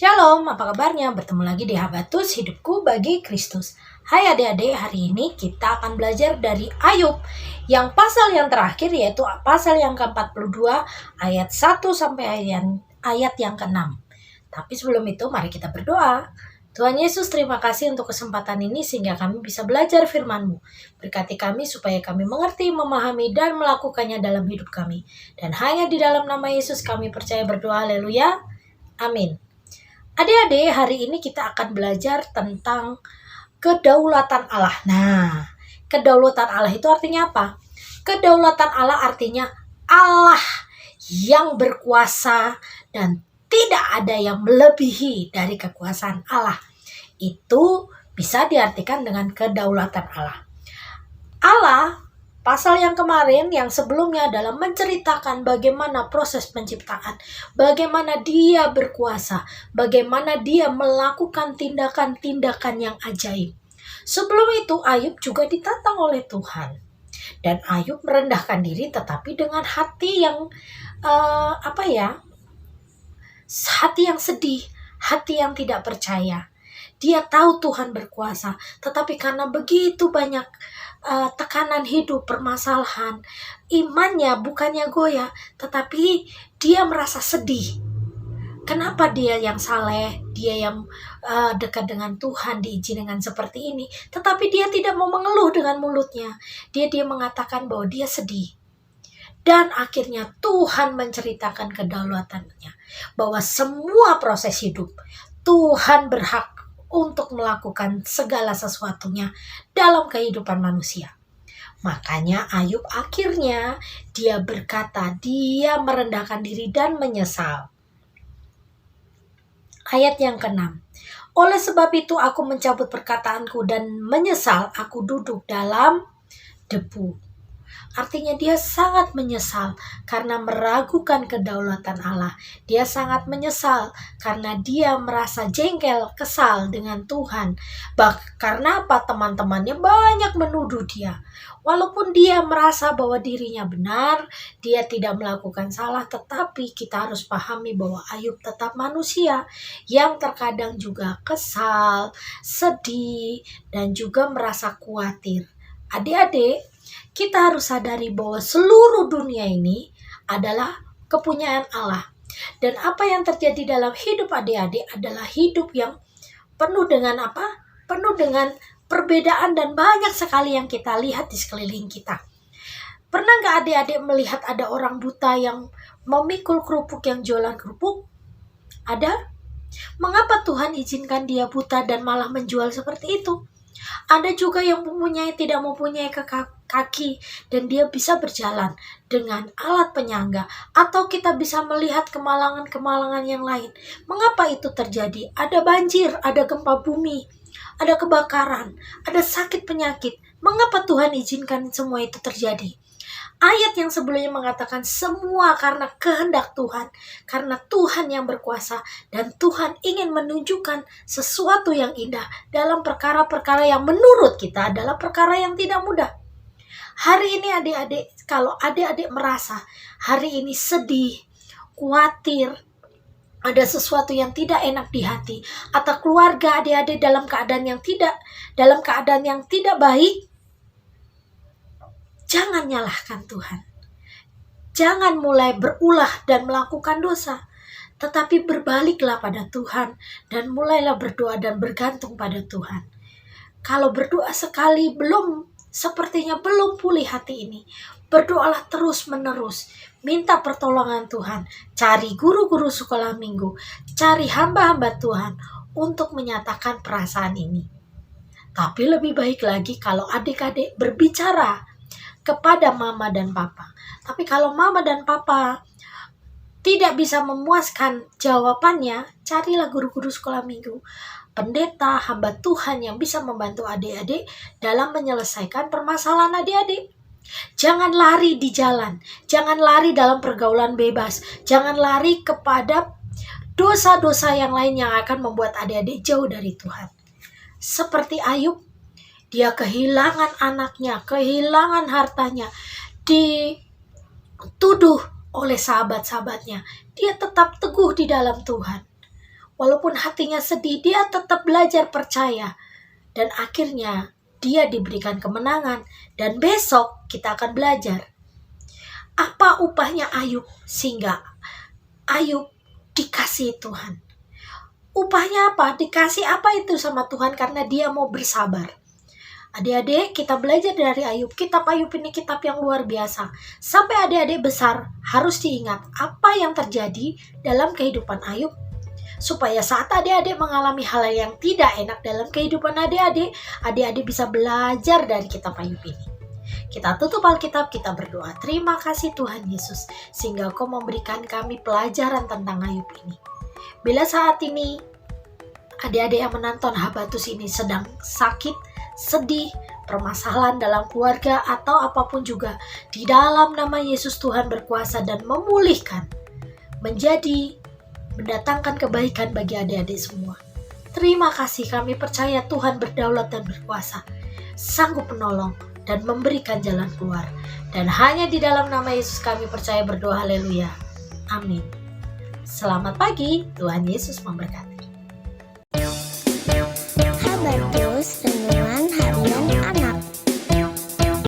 Shalom, apa kabarnya? Bertemu lagi di Habatus Hidupku bagi Kristus. Hai adik-adik, hari ini kita akan belajar dari Ayub yang pasal yang terakhir, yaitu pasal yang ke-42 ayat 1 sampai ayat yang ke-6. Tapi sebelum itu mari kita berdoa. Tuhan Yesus, terima kasih untuk kesempatan ini sehingga kami bisa belajar firman-Mu. Berkati kami supaya kami mengerti, memahami, dan melakukannya dalam hidup kami. Dan hanya di dalam nama Yesus kami percaya berdoa, haleluya, amin. Adik-adik, hari ini kita akan belajar tentang kedaulatan Allah. Nah, kedaulatan Allah itu artinya apa? Kedaulatan Allah artinya Allah yang berkuasa dan tidak ada yang melebihi dari kekuasaan Allah. Itu bisa diartikan dengan kedaulatan Allah. Allah, pasal yang kemarin, yang sebelumnya adalah menceritakan bagaimana proses penciptaan, bagaimana Dia berkuasa, bagaimana Dia melakukan tindakan-tindakan yang ajaib. Sebelum itu Ayub juga ditantang oleh Tuhan. Dan Ayub merendahkan diri tetapi dengan hati yang hati yang sedih, hati yang tidak percaya. Dia tahu Tuhan berkuasa, tetapi karena begitu banyak tekanan hidup, permasalahan, imannya bukannya goyah, tetapi dia merasa sedih. Kenapa dia yang saleh, dia yang dekat dengan Tuhan diizinkan seperti ini, tetapi dia tidak mau mengeluh dengan mulutnya. Dia mengatakan bahwa dia sedih. Dan akhirnya Tuhan menceritakan kedaulatannya, bahwa semua proses hidup Tuhan berhak untuk melakukan segala sesuatunya dalam kehidupan manusia. Makanya Ayub akhirnya dia berkata, dia merendahkan diri dan menyesal. Ayat yang ke-6. Oleh sebab itu aku mencabut perkataanku dan menyesal, aku duduk dalam debu. Artinya dia sangat menyesal karena meragukan kedaulatan Allah. Dia sangat menyesal karena dia merasa jengkel, kesal dengan Tuhan. Karena apa? Teman-temannya banyak menuduh dia. Walaupun dia merasa bahwa dirinya benar, dia tidak melakukan salah, tetapi kita harus pahami bahwa Ayub tetap manusia yang terkadang juga kesal, sedih, dan juga merasa khawatir. Adik-adik, kita harus sadari bahwa seluruh dunia ini adalah kepunyaan Allah. Dan apa yang terjadi dalam hidup adik-adik adalah hidup yang penuh dengan apa? Penuh dengan perbedaan dan banyak sekali yang kita lihat di sekeliling kita. Pernah nggak adik-adik melihat ada orang buta yang memikul kerupuk, yang jualan kerupuk? Ada? Mengapa Tuhan izinkan dia buta dan malah menjual seperti itu? Ada juga yang tidak mempunyai kaki dan dia bisa berjalan dengan alat penyangga, atau kita bisa melihat kemalangan-kemalangan yang lain. Mengapa itu terjadi? Ada banjir, ada gempa bumi, ada kebakaran, ada sakit penyakit. Mengapa Tuhan izinkan semua itu terjadi? Ayat yang sebelumnya mengatakan semua karena kehendak Tuhan, karena Tuhan yang berkuasa, dan Tuhan ingin menunjukkan sesuatu yang indah dalam perkara-perkara yang menurut kita adalah perkara yang tidak mudah. Hari ini adik-adik, kalau adik-adik merasa hari ini sedih, khawatir, ada sesuatu yang tidak enak di hati, atau keluarga adik-adik dalam keadaan yang tidak baik, jangan nyalahkan Tuhan. Jangan mulai berulah dan melakukan dosa, tetapi berbaliklah pada Tuhan dan mulailah berdoa dan bergantung pada Tuhan. Kalau berdoa sekali sepertinya belum pulih hati ini, berdoalah terus menerus, minta pertolongan Tuhan, cari guru-guru sekolah minggu, cari hamba-hamba Tuhan untuk menyatakan perasaan ini. Tapi lebih baik lagi kalau adik-adik berbicara kepada mama dan papa. Tapi kalau mama dan papa tidak bisa memuaskan jawabannya, carilah guru-guru sekolah minggu, pendeta, hamba Tuhan yang bisa membantu adik-adik dalam menyelesaikan permasalahan adik-adik. Jangan lari di jalan, jangan lari dalam pergaulan bebas, jangan lari kepada dosa-dosa yang lain yang akan membuat adik-adik jauh dari Tuhan. Seperti Ayub, dia kehilangan anaknya, kehilangan hartanya, dituduh oleh sahabat-sahabatnya. Dia tetap teguh di dalam Tuhan. Walaupun hatinya sedih, dia tetap belajar percaya. Dan akhirnya dia diberikan kemenangan. Dan besok kita akan belajar apa upahnya Ayub sehingga Ayub dikasih Tuhan. Upahnya apa? Dikasih apa itu sama Tuhan karena dia mau bersabar. Adik-adik, kita belajar dari Ayub. Kitab Ayub ini kitab yang luar biasa. Sampai adik-adik besar harus diingat apa yang terjadi dalam kehidupan Ayub. Supaya saat adik-adik mengalami hal yang tidak enak dalam kehidupan adik-adik, adik-adik bisa belajar dari kitab Ayub ini. Kita tutup Alkitab, kita berdoa. Terima kasih Tuhan Yesus, sehingga Kau memberikan kami pelajaran tentang Ayub ini. Bila saat ini adik-adik yang menonton Habatus ini sedang sakit, sedih, permasalahan dalam keluarga atau apapun juga, di dalam nama Yesus Tuhan berkuasa dan memulihkan, mendatangkan kebaikan bagi adik-adik semua. Terima kasih, kami percaya Tuhan berdaulat dan berkuasa, sanggup menolong dan memberikan jalan keluar. Dan hanya di dalam nama Yesus kami percaya berdoa, haleluya. Amin. Selamat pagi, Tuhan Yesus memberkati. Habatus Renungan